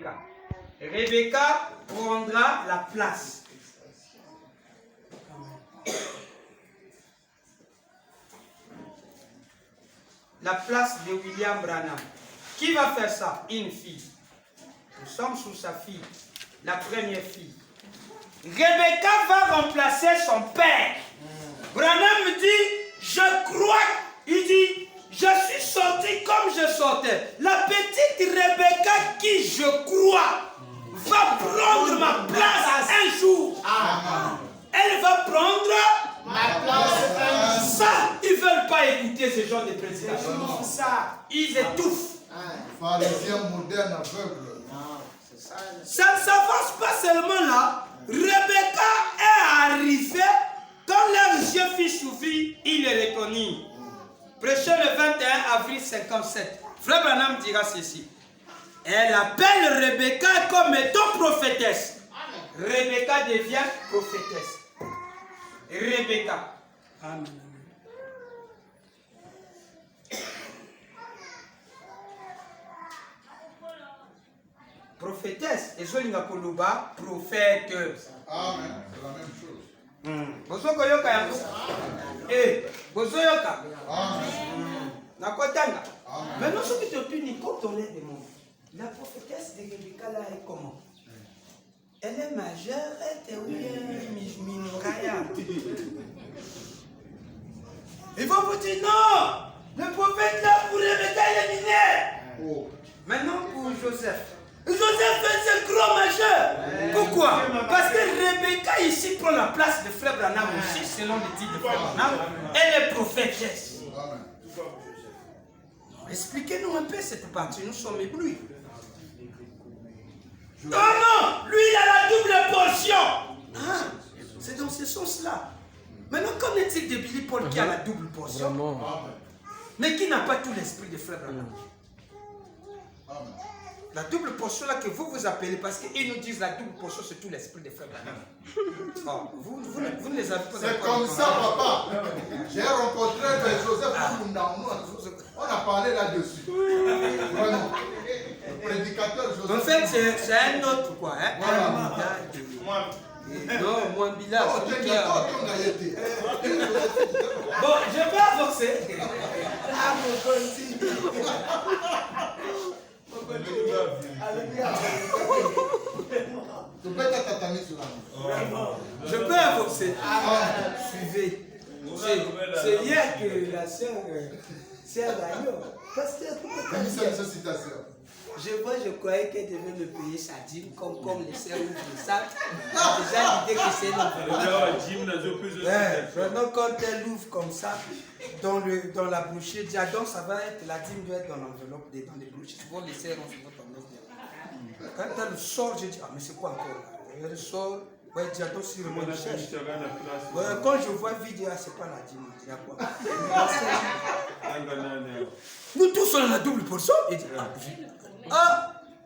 Rebecca. Rebecca prendra la place. La place de William Branham. Qui va faire ça? Une fille. Nous sommes sous sa fille, la première fille. Rebecca va remplacer son père. Branham me dit, je crois, il dit, je suis sorti comme je sortais. La petite Rebecca qui, je crois, va prendre ma place un jour. Elle va prendre ma place. Ça, ils ne veulent pas écouter ce genre de prédication. Ils étouffent. Pharisien moderne aveugle. Ça ne s'avance pas seulement là. Rebecca est arrivée quand leurs yeux furent s'ouvrir, il les reconnut. Prêché le 21 avril 57. Frère Branham dira ceci. Elle appelle Rebecca comme étant prophétesse. Rebecca devient prophétesse. Rebecca. Amen. Prophétesse. Et Zolinga Koluba, prophète. Amen. C'est la même chose. Bozoko yoka yango. Eh, bozo yoka. Amen. Nakotanga. Maintenant, ce qui te punit, quand on est des mondes, la prophétesse de Rebecca là est comment? Elle est majeure, elle est minoraya. Ils vont vous dire non, le prophète là pour Rebecca il est mineur. Maintenant pour Joseph. Joseph est un grand majeur. Pourquoi? Parce que Rebecca ici prend la place de frère Branham aussi, selon le titre de frère Branham. Elle est prophétesse. Expliquez-nous un peu cette partie, nous sommes éblouis. Non, non, lui il a la double portion. C'est dans ce sens-là. Maintenant, qu'en est-il de Billy Paul qui a la double portion, mais qui n'a pas tout l'esprit de frère Branham? La double portion là que vous appelez, parce qu'ils nous disent la double portion c'est tout l'esprit de frère Branham. Vous ne les avez pas. C'est comme ça, papa. J'ai rencontré Joseph Kounda. On a parlé là-dessus. Vraiment. Le prédicateur Joseph. En fait, c'est un autre quoi. Hein? Voilà. Non, moins Bila. Bon, je vais avancer. Je peux avancer. Suivez. C'est hier que la sœur Dagno. Pasteur, je croyais qu'elle devait me payer sa dîme comme les sœurs ouvrent le sac. J'ai déjà l'idée que c'est l'enveloppe. Maintenant, quand elle ouvre comme ça, dans la bouchée, donc ça va être, la dîme doit être dans l'enveloppe, dans les bouchées. Souvent, les sœurs ont souvent tendance. Quand elle sort, je dis, mais c'est quoi encore là? Elle sort, ouais, Diado sur moi, je cherche. Quand je vois vidéo, c'est pas la dîme, il y a quoi? Nous tous, on a la double portion. Il dit,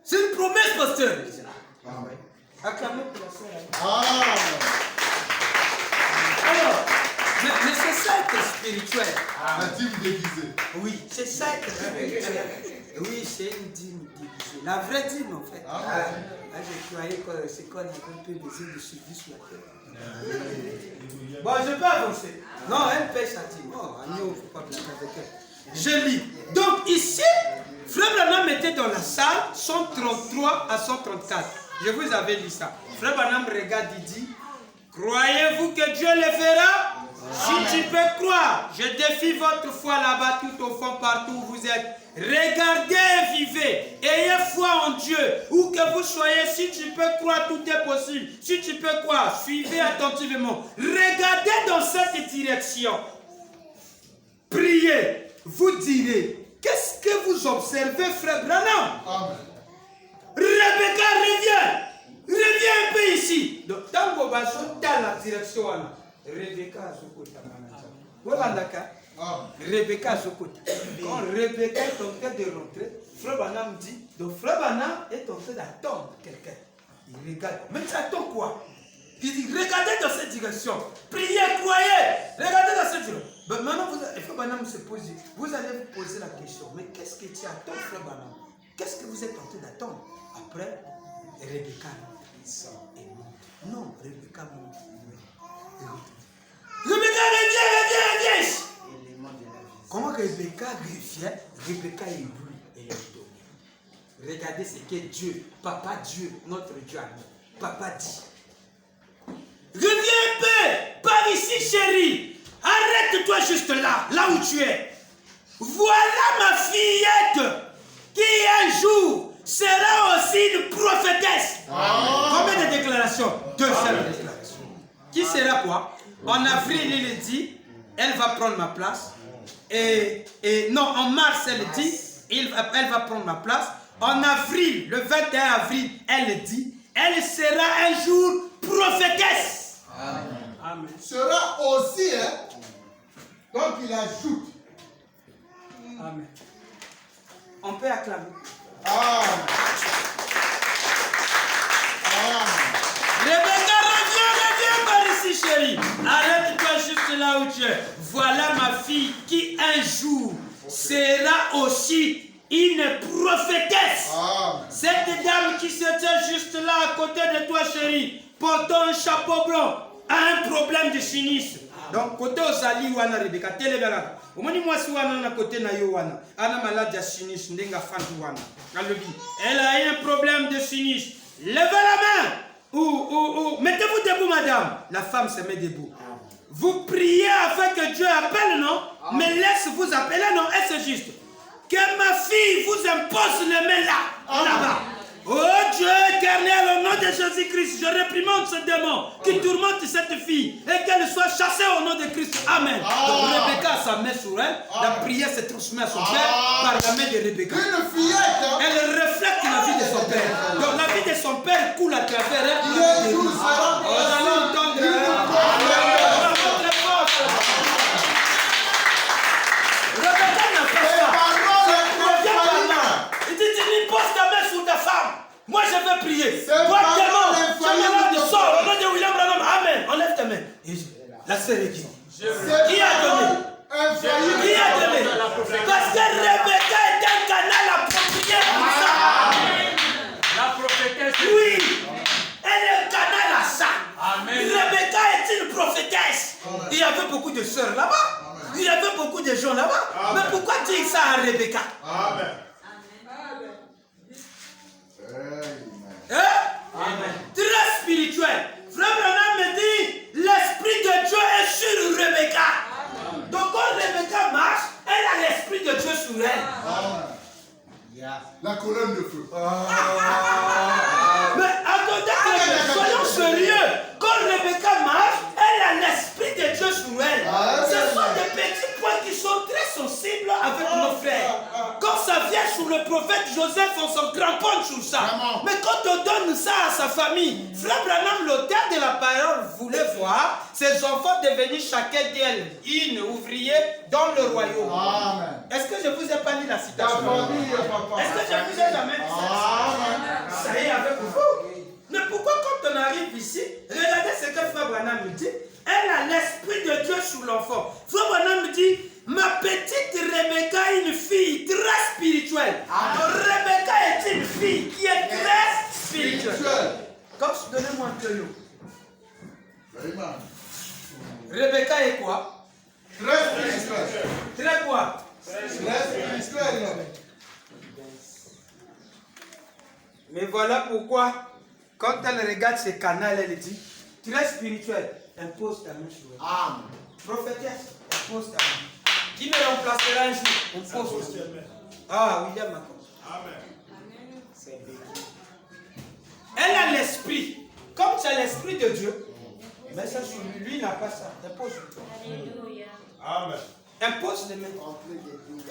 c'est une promesse, pasteur. Acclamez pour la sœur. Alors, mais c'est ça qui est spirituel. La dîme déguisée. Oui, c'est ça qui est spirituel. Oui, c'est une dîme déguisée. La vraie dîme, en fait. Je croyais que c'est qu'on avait un peu besoin de suivi sur la terre. Bon, je peux avancer. Non, elle paye sa dîme. Non, il ne faut pas blaguer avec elle. Je lis. Donc ici, Frère Branham était dans la salle, 133 à 134. Je vous avais dit ça. Frère Branham regarde, il dit, croyez-vous que Dieu le fera? Si tu peux croire, je défie votre foi là-bas, tout au fond, partout où vous êtes. Regardez et vivez. Ayez foi en Dieu. Où que vous soyez, si tu peux croire, tout est possible. Si tu peux croire, suivez attentivement. Regardez dans cette direction. Priez. Vous direz, qu'est-ce que vous observez, frère Branham? Amen. Rebecca, reviens un peu ici. Donc, dans vos bateaux, dans la direction, Rebecca a Zokota. Rebecca a Zokota. Quand Rebecca est en train de rentrer, frère Branham dit, donc frère Branham est en train d'attendre quelqu'un. Il regarde, mais tu attends quoi? Il dit, regardez dans cette direction. Priez, croyez. Regardez dans cette direction. Ben maintenant, frère Branham se pose, vous allez vous poser la question, mais qu'est-ce que tu attends, frère Branham? Qu'est-ce que vous êtes en train d'attendre? Après, Rebecca monte. Non, Rebecca monte. Rebecca revient. Comment Rebecca greffiait? Rebecca est brûlée. Elle est tombée. Regardez ce que Dieu, Papa Dieu, notre Dieu a dit. Papa dit. Reviens un peu par ici, chérie. Arrête-toi juste là où tu es. Voilà ma fillette qui un jour sera aussi une prophétesse. Combien de déclarations? 2 seules déclarations. Qui sera quoi? En avril, il dit, elle va prendre ma place. Non, en mars, elle dit, elle va prendre ma place. En avril, le 21 avril, elle dit, elle sera un jour prophétesse. Amen. Sera aussi, hein? Donc il ajoute. Amen. On peut acclamer. Amen. Rebecca, reviens par ici, chérie. Arrête-toi juste là où tu es. Voilà ma fille qui un jour sera aussi une prophétesse. Cette dame qui se tient juste là à côté de toi, chérie, portant un chapeau blanc, a un problème de sinistre. Donc, côté Osali wana Rebecca, téléméra. Au moins, moi, si wana na côté na yo wana, ana malade de sinistre, ndenga fanti wana. Elle a eu un problème de sinistre. Levez la main. Mettez-vous debout, madame. La femme se met debout. Vous priez afin que Dieu appelle, non? Mais laisse vous appeler, non? Est-ce juste? Que ma fille vous impose les mains là-bas. Oh Dieu éternel, au nom de Jésus-Christ, je réprimande ce démon qui tourmente cette fille et qu'elle soit chassée au nom de Christ. Amen. Donc Rebecca a sa main sur elle, la prière se transmet à son père par la main de Rebecca. Elle reflète la vie de son père. Donc la vie de son père coule à travers elle. Nous allons entendre. Rebecca n'a pas ça. Il dit, tu poses ta main sur ta femme. Moi, je vais prier. Toi, démon, je me lance, sors. Au nom de William Branham. Amen. Enlève ta main. La sœur est qui? Qui a donné? Qui a donné? Parce que Rebecca est un canal approprié pour ça. La prophétesse. Oui. Elle est un canal à ça. Amen. Rebecca est une prophétesse. Il y avait beaucoup de sœurs là-bas. Il y avait beaucoup de gens là-bas. Mais pourquoi dire ça à Rebecca? Amen. Amen. Très spirituel. Frère Branham me dit, l'esprit de Dieu est sur Rebecca. Donc quand Rebecca marche, elle a l'esprit de Dieu sur elle. La colonne de feu. Mais attendez, soyons sérieux. Quand Rebecca marche, elle a l'esprit de Dieu sur elle. Ce sont des petits points qui sont très sensibles avec nos frères. Quand ça vient sur le prophète Joseph, on s'en cramponne sur ça. Mais quand on donne ça à sa famille, Frère Branham, l'auteur de la parole, voulait voir ses enfants devenir chacun d'elles une ouvrier dans le royaume. Est-ce que je vous ai pas dit la citation? Est-ce que je vous ai jamais dit ça? Ça y est avec vous. Mais pourquoi quand on arrive ici, regardez ce que Frère Branham me dit. Elle a l'esprit de Dieu sur l'enfant. Frère Branham me dit, ma petite Rebecca est une fille très spirituelle. Rebecca est une fille qui est très spirituelle. Comme donnez-moi un peu l'eau. Rebecca est quoi? Très spirituel. Très quoi? Très spirituel. Mais voilà pourquoi, quand elle regarde ce canal, elle dit, très spirituel, impose ta main sur elle. Amen. Prophétesse, impose ta main. Qui me remplacera un jour? Impose ta main. Ah, William Macron. Amen. Elle a l'esprit. Comme tu as l'esprit de Dieu, mais ça sur lui, lui n'a pas ça. Impose sur toi. Alléluia. Amen. Impose les mains.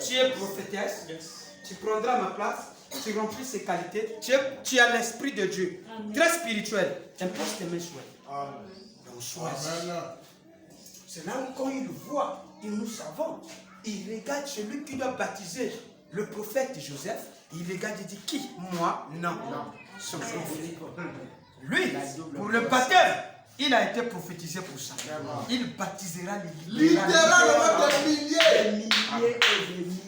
Tu es prophétesse, tu prendras ma place, tu remplis ses qualités, tu as l'esprit de Dieu, très spirituel. Impose tes mains sur elle. Amen. Donc choisis. C'est là où quand il voit, et nous savons, il regarde celui qui doit baptiser le prophète Joseph, il regarde et dit qui? Moi? Non. Son frère. Lui, pour le baptême, il a été prophétisé pour ça. Il baptisera les Littéralement des milliers.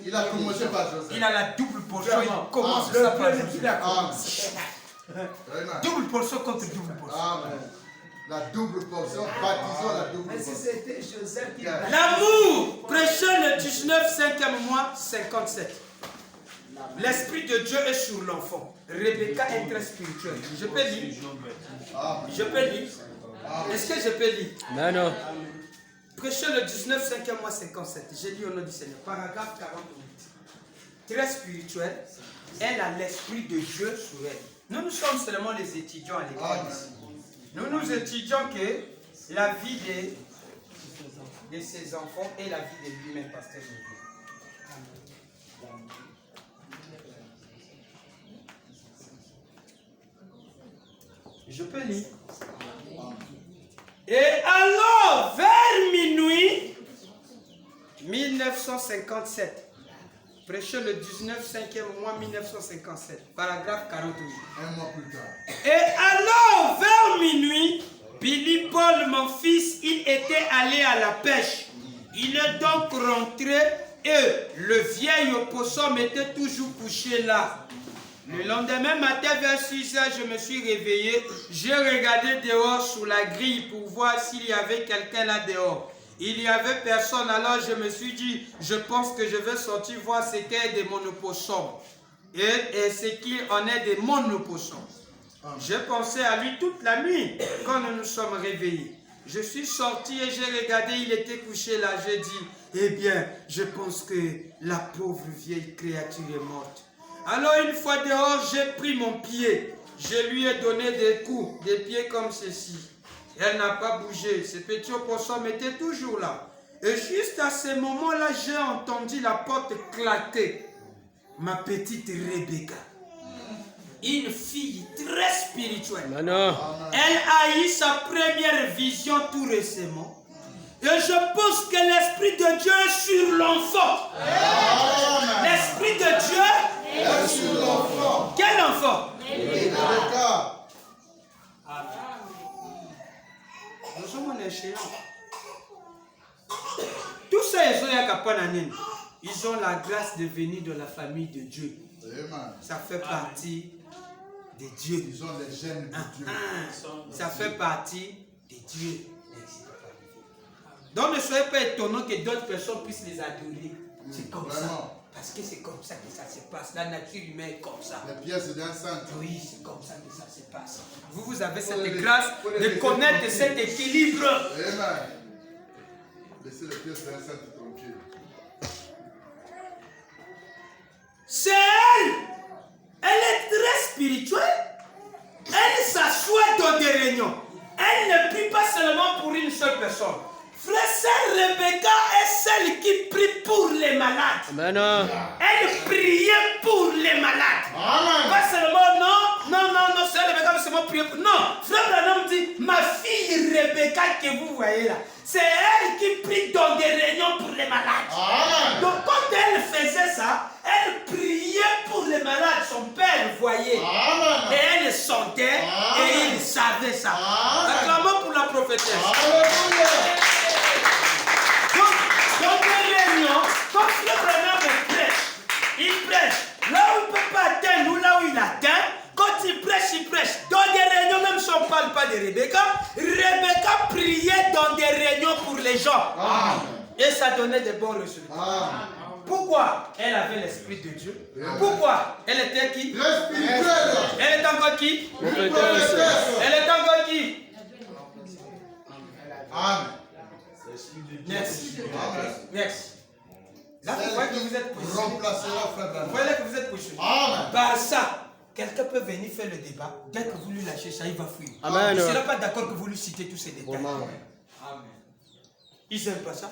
Il a commencé par Joseph. Il a la double portion. Il commence ça par Joseph. Double portion contre double portion. Amen. La double portion, baptisons la double Mais si portion. c'était Joseph qui l'amour, prêché le 19, 5e mois, 57. L'Esprit de Dieu est sur l'enfant. Rebecca est très spirituelle. Je peux lire. Je peux lire. Est-ce que je peux lire? Non, non. Prêché le 19, 5e mois, 57. J'ai lu au nom du Seigneur. Paragraphe 48. Très spirituelle. Elle a l'Esprit de Dieu sur elle. Nous sommes seulement les étudiants à l'école ici. Nous étudions que la vie de ses enfants et la vie de lui-même, pasteur. Je peux lire. Et alors, vers minuit 1957, prêché le 19, 5e mois 1957, paragraphe 48. Un mois plus tard. Et alors, vers minuit, Billy Paul, mon fils, il était allé à la pêche. Il est donc rentré et le vieil opossum était toujours couché là. Le lendemain matin, vers 6 heures, je me suis réveillé. J'ai regardé dehors sous la grille pour voir s'il y avait quelqu'un là dehors. Il n'y avait personne, alors je me suis dit, je pense que je vais sortir voir ce qu'est des monopossums. Et ce qu'il en est des monopossums. J'ai pensé à lui toute la nuit quand nous nous sommes réveillés. Je suis sorti et j'ai regardé, il était couché là. J'ai dit, eh bien, je pense que la pauvre vieille créature est morte. Alors une fois dehors, j'ai pris mon pied. Je lui ai donné des coups, des pieds comme ceci. Elle n'a pas bougé. Ce petit opossum était toujours là. Et juste à ce moment-là, j'ai entendu la porte claquer. Ma petite Rebecca, une fille très spirituelle. Manon. Elle a eu sa première vision tout récemment. Et je pense que l'Esprit de Dieu est sur l'enfant. L'Esprit de Dieu est sur l'enfant. Quel enfant? Rebecca. Nous sommes en échéance. Tous ces ils ont la grâce de venir de la famille de Dieu. Amen. Ça fait partie de Dieu. Ils ont les gènes de Dieu. Ça fait partie de Dieu. Donc ne soyez pas étonnants que d'autres personnes puissent les adorer. C'est comme ça. Parce que c'est comme ça que ça se passe. La nature humaine est comme ça. Les pièces d'un saint. Oui, c'est comme ça que ça se passe. Vous avez cette grâce de connaître cet équilibre. Amen. Laissez les pièces d'un saint tranquille. C'est elle. Elle est très spirituelle. Elle s'assoit dans des réunions. Elle ne prie pas seulement pour une seule personne. Frère, sœur Rebecca est celle qui prie pour les malades. Manon. Elle priait pour les malades. Amen. Pas seulement, non, sœur Rebecca veut seulement prier pour. Non, frère Branham dit, ma fille Rebecca que vous voyez là, c'est elle qui prie dans des réunions pour les malades. Amen. Donc quand elle faisait ça, elle priait pour les malades. Son père voyait. Amen. Et elle sentait. Amen. Et il savait ça. Amen. Acclamons pour la prophétesse. Alléluia. Dans des réunions, quand le Branham prêche, il prêche. Là où il ne peut pas atteindre ou là où il atteint, quand il prêche. Dans des réunions, même si on ne parle pas de Rebecca, Rebecca priait dans des réunions pour les gens. Amen. Et ça donnait de bons résultats. Amen. Pourquoi? Elle avait l'Esprit de Dieu. Amen. Pourquoi? Elle était qui? Très spirituelle. Elle est encore qui? Prophétesse. Elle est encore qui? Amen. Merci. Amen. Merci. Là, vous voyez que vous êtes positionné. Remplacera frère Vous Branham. voyez que vous êtes positionné. Amen. Par ça, quelqu'un peut venir faire le débat. Dès que vous lui lâchez ça, il va fuir. Amen. Il ne sera pas d'accord que vous lui citez tous ces détails. Amen. Ils n'aiment pas ça.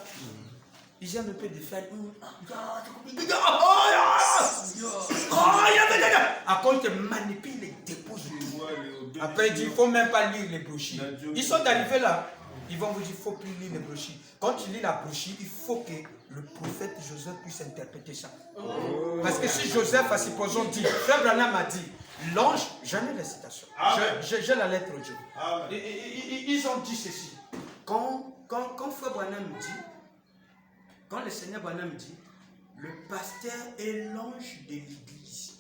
Ils aiment un peu de faire. À cause de manipuler les dépôts de tout. Après, il dit, il ne faut même pas lire les brochures. Ils sont arrivés là. Ils vont vous dire, il ne faut plus lire les brochures. Quand tu lis la brochure, il faut que le prophète Joseph puisse interpréter ça. Parce que si Joseph, supposons, dit, Frère Branham a dit, l'ange, j'en ai la citation. J'ai la lettre de Dieu. Ils ont dit ceci. Quand Frère Branham dit, quand le Seigneur Branham dit, le pasteur est l'ange de l'église.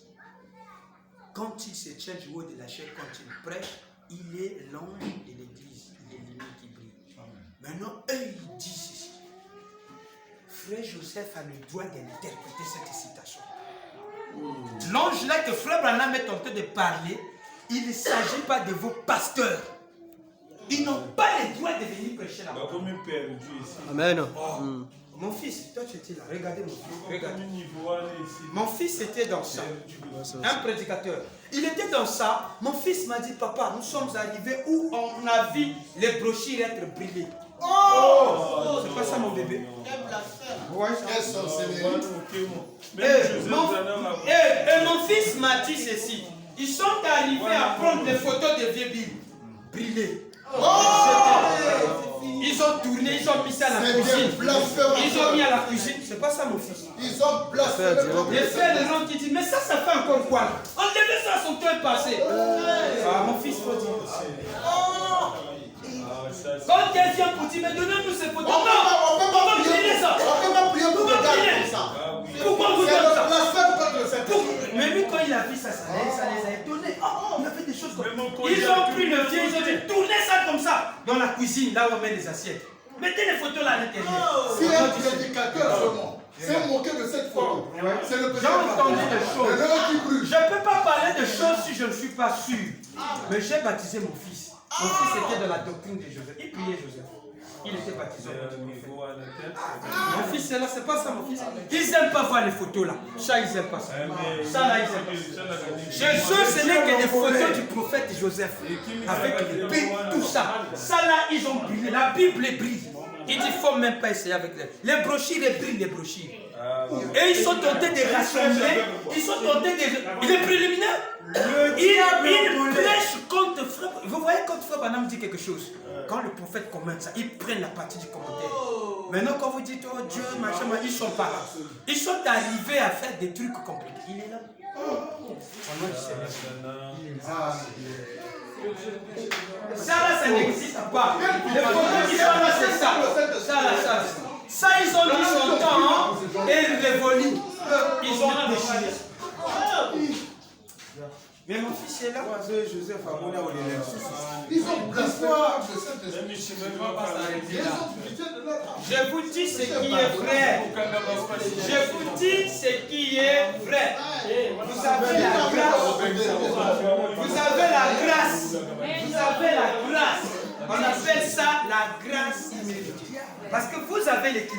quand il se tient du haut de la chair, quand il prêche, il est l'ange de l'église, il est l'ennemi qui brille. Maintenant, eux, ils disent ceci. Frère Joseph a le droit d'interpréter cette citation. L'ange là que Frère Branham est en train de parler, il ne s'agit pas de vos pasteurs. Ils n'ont pas le droit de venir prêcher là-bas. Amen. Mon fils, toi tu étais là, regardez mon fils. Regardez. Mon fils était dans ça. Un prédicateur. Il était dans ça. Mon fils m'a dit, papa, nous sommes arrivés où on a vu les brochures être brûlées. Oh, c'est pas ça mon bébé. Ouais, et mon fils m'a dit ceci. Ils sont arrivés à prendre des photos de vieux billes brûlées. Ils ont tourné, ils ont mis ça à la cuisine. Ils ont mis à la cuisine. C'est pas ça mon fils. Ils ont blasphémé. Les frères de gens qui disent, mais ça fait encore quoi? On devait ça à son temps passé. Ah, mon fils, faut dire. Quand quelqu'un vient pour dire, mais donnez-nous ces photos. Non, on va prier ça. On peut pas prier pour le gars comme ça. Pourquoi vous C'est dites le ça? blasphème contre le Saint-Esprit. Mais lui, quand il a vu ça, ça les a étonnés. Oh, il y avait des choses comme ça. Ils ont pris le vieux, ils ont dit, tournez ça comme ça dans la cuisine, là où on met les assiettes. Mettez les photos là à l'intérieur. Si un prédicateur seulement s'est moqué de cette photo, c'est le J'ai entendu des choses. qui brûle. Je ne peux pas parler de choses si je ne suis pas sûr. Mais j'ai baptisé mon fils. Mon fils était dans la doctrine de Joseph. Il priait Joseph. Il était baptisé. Mon fils, c'est là, c'est pas ça mon fils. Ils n'aiment pas voir les photos là. Ça, ils n'aiment pas ça. Ça là, ils n'aiment pas ça. Jésus, ce n'est que des photos du prophète Joseph. Avec les pays, tout ça. Ça là, ils ont brillé. La Bible brille. Il dit, il ne faut même pas essayer avec les brochures, ils brillent les brochures. Et ils sont tentés de rassembler. Ils sont tentés de... Il est préliminaire. Il prêche contre Frère. Vous voyez quand Frère Branham dit quelque chose, quand le prophète commente ça, ils prennent la partie du commentaire. Maintenant quand vous dites, oh Dieu, machin, ils sont pas là. Ils sont arrivés à faire des trucs compliqués. Il est là. Ça là, ça n'existe pas. Les photos qui sont là, c'est ça. Ça, ils ont mis son temps et ils révolent. Ils ont déchiré. Mais mon fils est là. Ils ont blasphémé contre le Saint-Esprit. Je vous dis ce qui est vrai. Je vous dis ce qui est vrai. Vous avez la grâce. Vous avez la grâce. Vous avez la grâce. On appelle ça la grâce immédiate. Parce que vous avez l'équilibre.